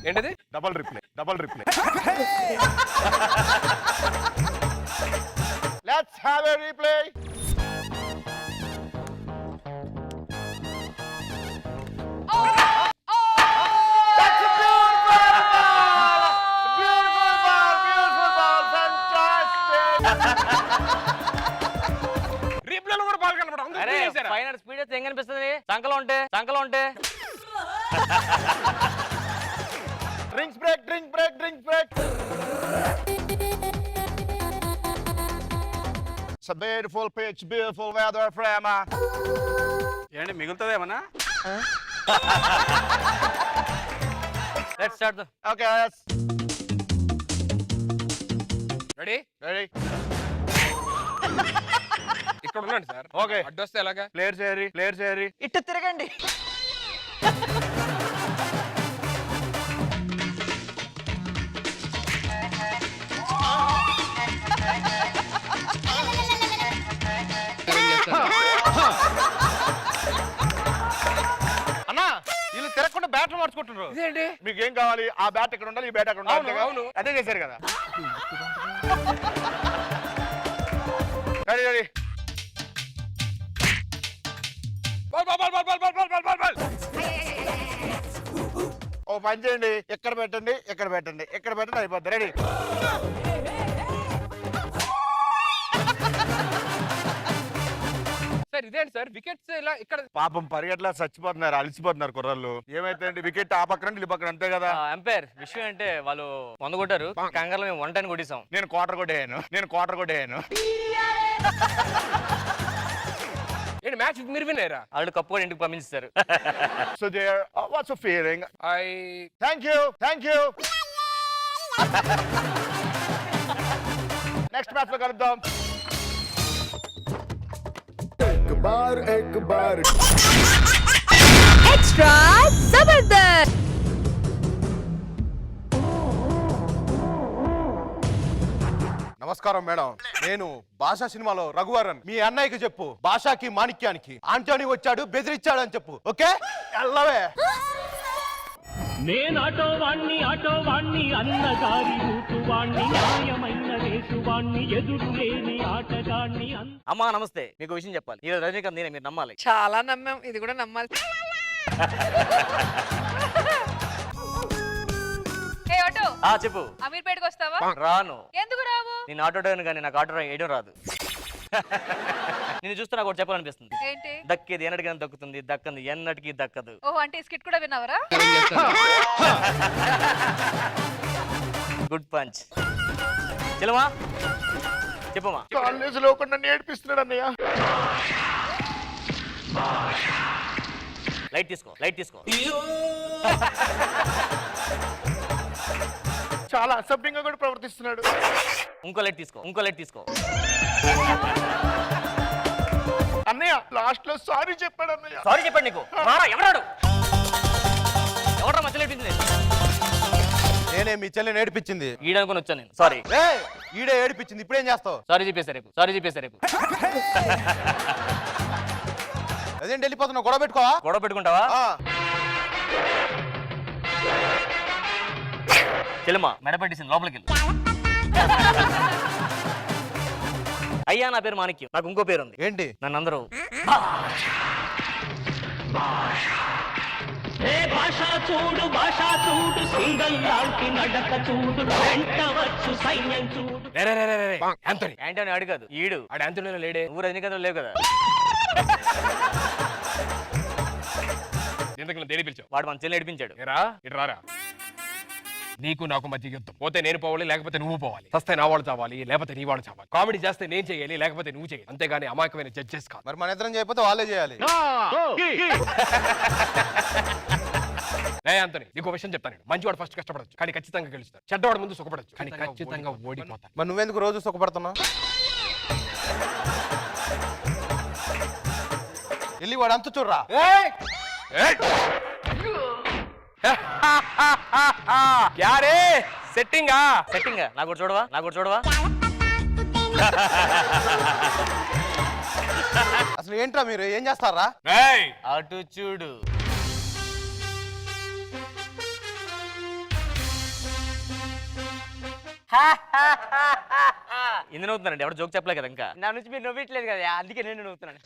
ఏంటిది? Double replay. Let's have a replay. That's a beautiful ball, fantastic. రీప్లేలో కూడా ball కనపడ. అందరూ అరే చేశారా? 500 స్పీడ్ అయితే ఏం కనిపిస్తుంది? సంకలో ఉంటే Drinks break. It's a beautiful pitch, beautiful weather from ఏంటి మిగులుతుందేమన్నా? Let's start. Okay, let's ready? ready. ఇక్కడ ఉండండి సార్. Okay. అడ్డొస్తే ఎలాగా? Players ఏరి. ఇట్టు తిరగండి. అన్నా వీళ్ళు తిరగకుండా బ్యాట్లు మార్చుకుంటున్నారు. ఇదేంటి? మీకు ఏం కావాలి? ఆ బ్యాట్ ఇక్కడ ఉండాలి, ఈ బ్యాట్ అక్కడ ఉండాలి. అంతేగా? అవును. అదే చేశారు కదా. రెడీ. బాల్. ఓ పని చేయండి, ఎక్కడ పెట్టండి అయిపోద్ది. రెడీ. సార్ ఇదేంటి సార్? వికెట్స్ ఇలా ఇక్కడ పాపం పరిగెట్లా చచ్చిపోతున్నారు, అలిసిపోతున్నారు కుర్రాళ్ళు. ఏమైతే వికెట్ ఆ పక్కన ఈ పక్కన, అంతే కదా. ఎంపైర్ విషయం అంటే వాళ్ళు 100 కొట్టారు, కంగారులో మేము 110 కొట్టేసాం. నేను క్వార్టర్ కొట్టేయాను. ఏంటి మ్యాచ్ మీరు విన్నారా? వాళ్ళు కప్పు కూడా ఇంటికి పంపించారు. So there, what's a feeling? Thank you. Next match లో కలుద్దాం. Extra Zabardast. నమస్కారం మేడం, నేను భాషా సినిమాలో రఘువరన్. మీ అన్నయ్యకి చెప్పు, భాషాకి మాణిక్యానికి ఆంటోనీ వచ్చాడు, బెదిరించాడు అని చెప్పు. ఓకే, వెళ్ళవే. నేను ఆటో వాణ్ణి అన్నగారి ఊటువాణ్ణి, న్యాయమైన రేసువాణ్ణి, ఎదురు లేని ఆటగాణ్ణి. అమ్మా నమస్తే, మీకు విషయం చెప్పాలి. ఈ రోజు రజనీకాంత్ నేనే, మీరు నమ్మాలి. చాలా నమ్మాం, ఇది కూడా నమ్మాలి. ఏ ఆటో, చెప్పు. అమీర్పేటకి వస్తావా? రాను. ఎందుకు రావు? నేను ఆటో డ్రైవర్ కానీ నాకు ఆటో వేయడం రాదు. నేను చూస్తే నాకు ఒకటి చెప్పాలనిపిస్తుంది. ఏంటి? దక్కేది ఎన్నటికైనా దక్కుతుంది, దక్కంది ఎన్నటికీ దక్కదు. ఓహో, అంటే స్కిట్ కూడా విన్నావరా? Good punch. చెల్లమా చెప్పమ్మా. కాలేజీలో ఒకటి నన్ను ఏడిపిస్తున్నాడు అన్నయ్య. లైట్ తీసుకో. చాలా అసభ్యంగా కూడా ప్రవర్తిస్తున్నాడు. ఇంకో లైట్ తీసుకో. అన్నయ్య లాస్ట్ లో సారీ చెప్పాడు అన్నయ్య. సారీ చెప్పండి నీకు. ఎవరా మధ్యలో ఏడిపించింది? నేనే మీ చెల్లి నేర్పించింది. ఈడనుకొని వచ్చాను నేను. సారీ. ఈడే ఏడిపించింది, ఇప్పుడేం చేస్తావు? సారీ చెప్పేసా రేపు. అదేంటి వెళ్ళిపోతున్నావు? గొడవ పెట్టుకోవా? గొడవ పెట్టుకుంటావా? చెల్లమ్మా మెడ పెట్టేసింది, లోపలికి వెళ్ళు. అయ్యా నా పేరు మాణిక్యం, నాకు ఇంకో పేరు ఉంది. ఏంటి? నన్ను అందరూ భాష చూడు సింగల్ లాంటి నడక చూడు, వెంటవచ్చు సైన్యం చూడు. యాంటోనీ. యాంటోనీ ఆడు కాదు, ఈడు. ఆడు యాంటోనీలో లేడే. నువ్వు రజనీకాంత్ లేవు కదా. ఎందుకు దేని పిలిచావు? వాడు మన చెల్లి నడిపించాడు. ఏరా ఇటు రారా. నీకు నాకు మధ్య యుద్ధం. పోతే నేను పోవాలి, లేకపోతే నువ్వు పోవాలి. సస్తే నా వాళ్ళు చావాలి, లేకపోతే నీ వాళ్ళు చావాలి. కామెడీ చేస్తే నేను చేయాలి, లేకపోతే నువ్వు చేయాలి. అంతేగాని అమాయకమైన జడ్జెస్ కాదు. మరి మన ఇద్దరం చేయకపోతే వాళ్ళే చేయాలి. అంతని నీకు విషయం చెప్తాను. మంచివాడు ఫస్ట్ కష్టపడచ్చు కానీ ఖచ్చితంగా గెలుస్తాడు. చెడ్డవాడు ముందు సుఖపడచ్చు కానీ ఖచ్చితంగా ఓడిపోతాడు. మరి నువ్వెందుకు రోజు సుఖపడుతున్నావు? వెళ్ళి వాడు అంత చూడరా. యారే సెట్టింగా సెట్టింగ్ నాకు చూడవా, నాకు చూడవా. అసలు ఏంట్రా మీరు ఏం చేస్తారా? అటు చూడు. ఎందుకు నవ్వుతున్నారండి? ఎవరు జోక్ చెప్పలే కదా ఇంకా. నా నుంచి మీరు నవ్వట్లేదు కదా, అందుకే నేను నవ్వుతున్నాను.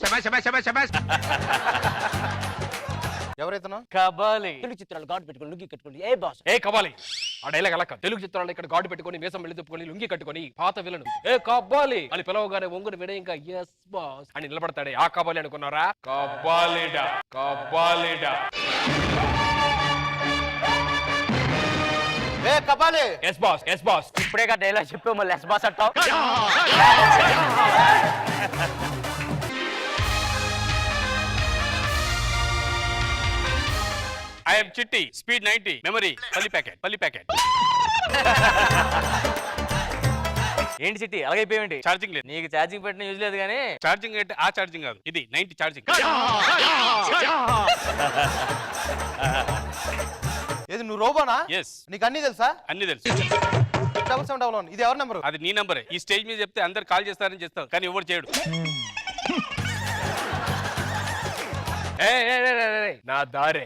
ఎవరైతున్నా? కబాలి. తెలుగు చిత్రాలు గాడ్ పెట్టుకొని లుంగి కట్టుకోండి. ఏ బాస్ ఏ కబాలి ఆ డైలాగ్ అలా తెలుగు చిత్రాలు ఇక్కడ గాడు పెట్టుకొని మీసం వెళ్ళి తిప్పుకొని లుంగి కట్టుకొని పాత విలను ఏ కబాలి అని పిలవగానే ఒంగుని వినయంగా ఎస్ బాస్ అని నిలబడతాడే ఆ కబాలి అనుకున్నారా? కబాలిడా కబాలిడా. ఏ Kabali. Yes boss yes boss. ఇప్పుడే డైలాగ్ చెప్పావు మళ్ళీ ఎస్ బాస్ అంటావు. I am Chitti, speed 90, memory, పల్లి ప్యాకెట్. ఏంటి చిట్టి అలాగైపోయావేంటి? ఛార్జింగ్ లేదు. నీకు ఛార్జింగ్ పెట్టిన యూజ్ లేదు కానీ ఛార్జింగ్ అంటే ఆ ఛార్జింగ్ కాదు, ఇది 90 ఛార్జింగ్. ఏది నువ్వు రోబోనా? ఎస్. నీకు అన్ని తెలుసా? అన్ని తెలుసు. 777 ఇది ఎవరి నెంబరు? అది నీ నంబరే. ఈ స్టేజ్ మీద చెప్తే అందరు కాల్ చేస్తారని చేస్తావు కానీ ఎవరు చేయడు. నా దారే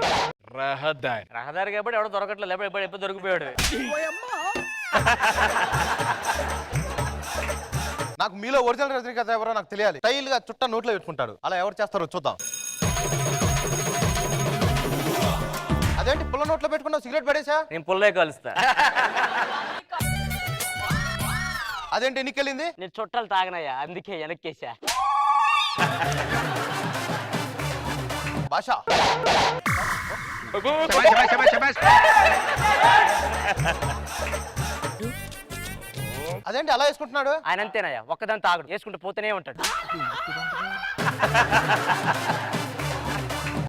రహదారి కాబట్టి ఎవడో దొరకట్లేదు, లేకపోతే ఎప్పుడు దొరికిపోయాడు. నాకు మీలో ఒరిజినల్ రజనీకాంత్ ఎవరో నాకు తెలియాలి. స్టైల్ గా చుట్టా నోట్లో పెట్టుకుంటాడు. అలా ఎవరు చేస్తారో చూద్దాం. అదేంటి పుల్ల నోట్లో పెట్టుకున్నావు? సిగరెట్ పడేసా? నేను పుల్లే కలుస్తా. అదేంటి ఎన్నికెళ్ళింది? నేను చుట్టాలు తాగనయ్యా, అందుకే వెనక్కేసా. భాష అదేంటి అలా వేసుకుంటున్నాడు? ఆయన అంతేనయ్యా, ఒక్కదాని తాగడు, వేసుకుంటూ పోతూనే ఉంటాడు.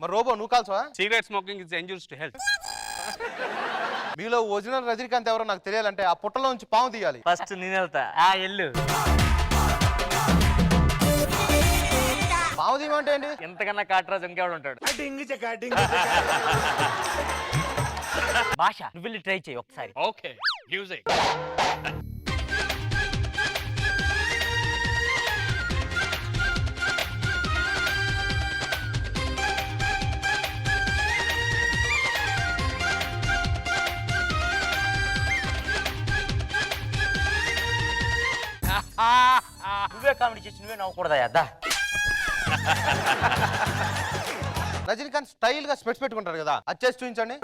మరి రోబో నువ్వు కాల్సవా? Cigarette smoking is injurious to health. మీలో ఒరిజినల్ రజనీకాంత్ ఎవరో నాకు తెలియాలంటే ఆ పుట్టలో నుంచి పాము తీయాలి. ఫస్ట్ నేను వెళ్తా. ఎల్లు. పాము తీయమంటే ఏంటి? ఎంతకన్నా కాట్రాజు ఇంకెవడు ఉంటాడు. భాష నువ్వు వెళ్ళి ట్రై చేయి ఒకసారి. Okay music. నువ్వే కామెడీ చేసి నువ్వే నవ్వకూడదయ్యా. దా రజనీకాంత్ స్టైల్ గా స్పెట్స్ పెట్టుకుంటారు కదా, అది చేసి చూపించండి.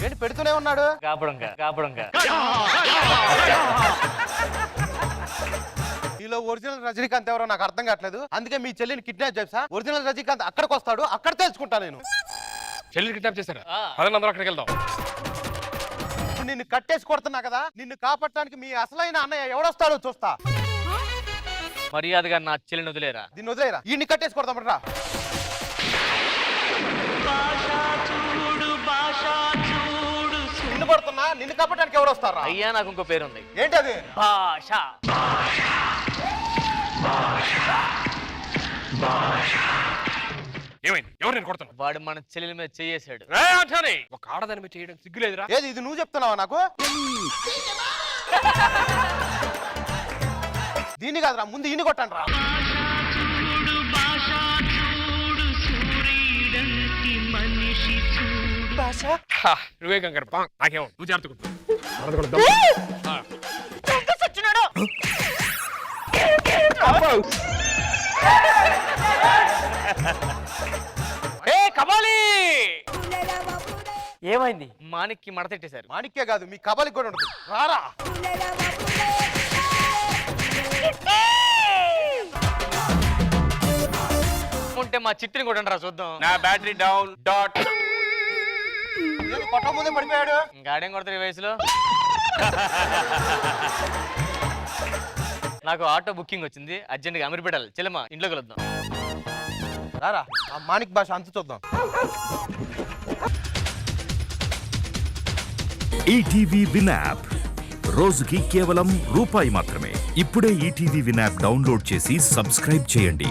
ఏంటి పెడుతూనే ఉన్నాడు? కాపడంగా. మీలో ఒరిజినల్ రజనీకాంత్ ఎవరో నాకు అర్థం కావట్లేదు. అందుకే మీ చెల్లిని కిడ్నాప్ చేసా. ఒరిజినల్ రజనీకాంత్ అక్కడికి వస్తాడు, అక్కడ తెలుసుకుంటా నేను. చెల్లి కిడ్నాప్ చేశారా? పదండి అందరూ అక్కడికి వెళ్దాం. నిన్ను కట్టేసి కొడుతున్నా కదా, నిన్ను కాపాడటానికి మీ అసలైన అన్నయ్య ఎవడొస్తాడో చూస్తా. మర్యాదగా నా చెల్లిని వదిలేరా. దీన్ని వదిలేరా, ఈ కట్టేసి కొడతాం రా. నిన్ను పడుతున్నా, నిన్ను కాపాడటానికి ఎవడొస్తారా? అయ్యా నాకు ఇంకో పేరు ఉంది. ఏంటది? భాష. ఏమైంది? ఎవరు నేను కొడుతున్నా? వాడు మన చెల్లెల మీద చేసాడు. ఒక ఆడదాని మీద చేయడం సిగ్గులేదురా? ఏది ఇది నువ్వు చెప్తున్నావా నాకు? దీన్ని కాదురా, ముందు ఈయన కొట్టండి రా. నువ్వే కంగారు నాకేమో నువ్వు జాగ్రత్త. ఏమైంది? మాణిక్కి మడతెట్టేశారు. మాణిక్కే కాదు, మీ కబలికి కూడా ఉంటుంది. రారా. ఉంటే మా చిట్టిని కొట్టండి రా చూద్దాం. నా బ్యాటరీ డౌన్ డాట్. కొట్ట ముందే పడిపోయాడు. గాడేం కొడతారు ఈ వయసులో. నాకు ఆటో బుకింగ్ వచ్చింది, అర్జెంట్గా అమీర్పేట చెల్లెమ్మ ఇంట్లో కలుద్దాం. రారా ఆ మాణిక్ భాష అంత చూద్దాం. ఈటీవీ విన్ యాప్ రోజుకి కేవలం రూపాయి మాత్రమే. ఇప్పుడే ఈటీవీ విన్ యాప్ డౌన్లోడ్ చేసి సబ్స్క్రైబ్ చేయండి.